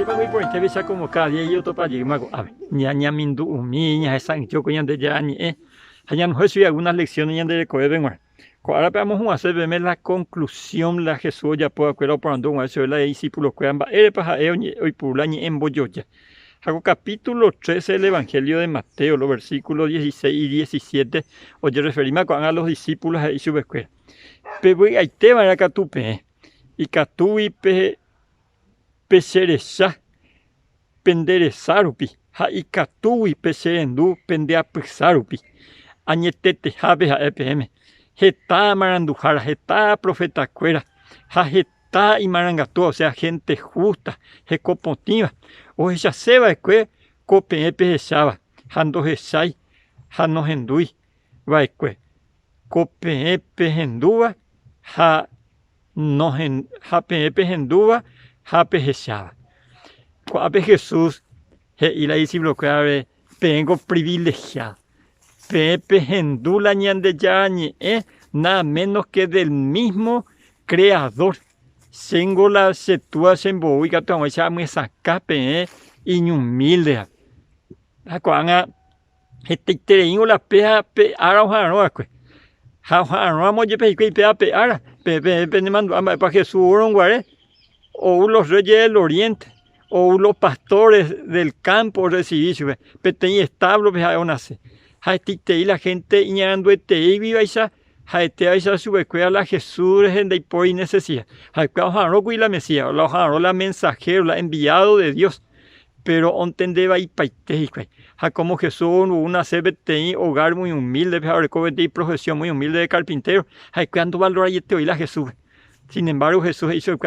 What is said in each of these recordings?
Tipo muy por interesa como cada día yo topa llegar a ver, ña mindu umiña esa yo coñan de ya ni allá no sé algunas lecciones ya de coger venga. Ahora vamos a hacer ver la conclusión la Jesús ya puede acuerdo por ando a eso la discípulos que amba para hoy por la ni en boyoya. Hago capítulo 13 del Evangelio de Mateo, los versículos 16 y 17, oye referirme a los discípulos ahí su escuela. Pero ahí te van a catupe y catuí pe peceresa penderezarupi ha ikatui peserendu pendeapisarupi añetete jabe ha EPM heta marandujara heta profeta cuera ha heta imarangatu, o sea gente justa hecopotiva o ella seba esque cope epesaba hando hesai hano hendui va esque cope epehendua ha no hen ha epehendua ha pehesaba. Cuando Jesús y la discípulo que vengo privilegiado. Pepe hendula ñande yañe, nada menos que del mismo creador. Sengo la setua sembo y gato esa me sacape y humilde. Cuando este terreno la pea pe ara haro acque. Haro amo je pe pe ara pe ne mando para Jesús oron guare o los reyes del oriente. O los pastores del campo recibirse, peteñi establo nace. Y la gente iñando y viva esa, esa su escuela la Jesús gente por necesidad. Y la Mesías, la mensajero, la enviado de Dios. Pero entendeba y paite, como Jesús una CBTI, hogar muy humilde, y profesión muy humilde de carpintero. Cuando valora y te oí la Jesús. Sin embargo, Jesús hizo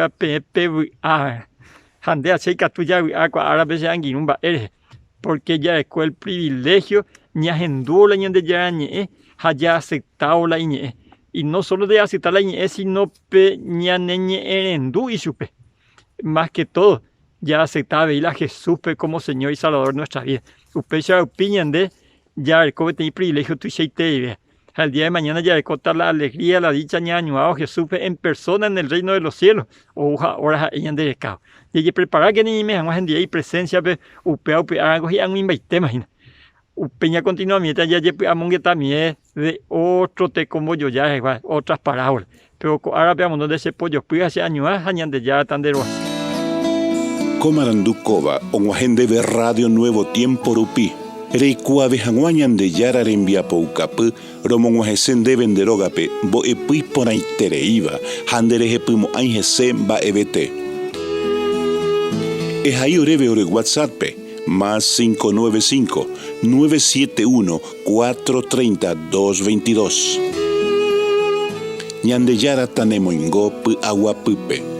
Hande aceika tuya ahora veces anguinumba eres porque ya es el privilegio ni agendó la ñande ya haya aceptado la iñe y no solo de aceptar la iñe sino pe ñaneñe erendú y supe más que todo ya aceptaba y la Jesús como Señor y Salvador de nuestra vida upe ya opinan de ya el cobre tiene privilegio tu sheite al día de mañana ya de contar la alegría, la dicha ñañuado Jesús en persona en el reino de los cielos o ahora ella de recado y preparar que ni me hagan en día y presencia pe upea algo y un invite imagina upeña continuamente ya amongue también de otro te como yo ya igual otras parábolas pero ahora veamos donde ese pollo puede hacer años añan de ya tan de roas Comarandukova on agende de Radio Nuevo Tiempo Rupi Reikua vejanguañan de yara rembia poucapu, romonguajesen de venderogape, bo epui por aitereiva, handere hepumo aingesen ba ebete. Es ahí oreve ore WhatsApp, más 595-971-430-222. Ñande yara tanemoingo pu agua pupe.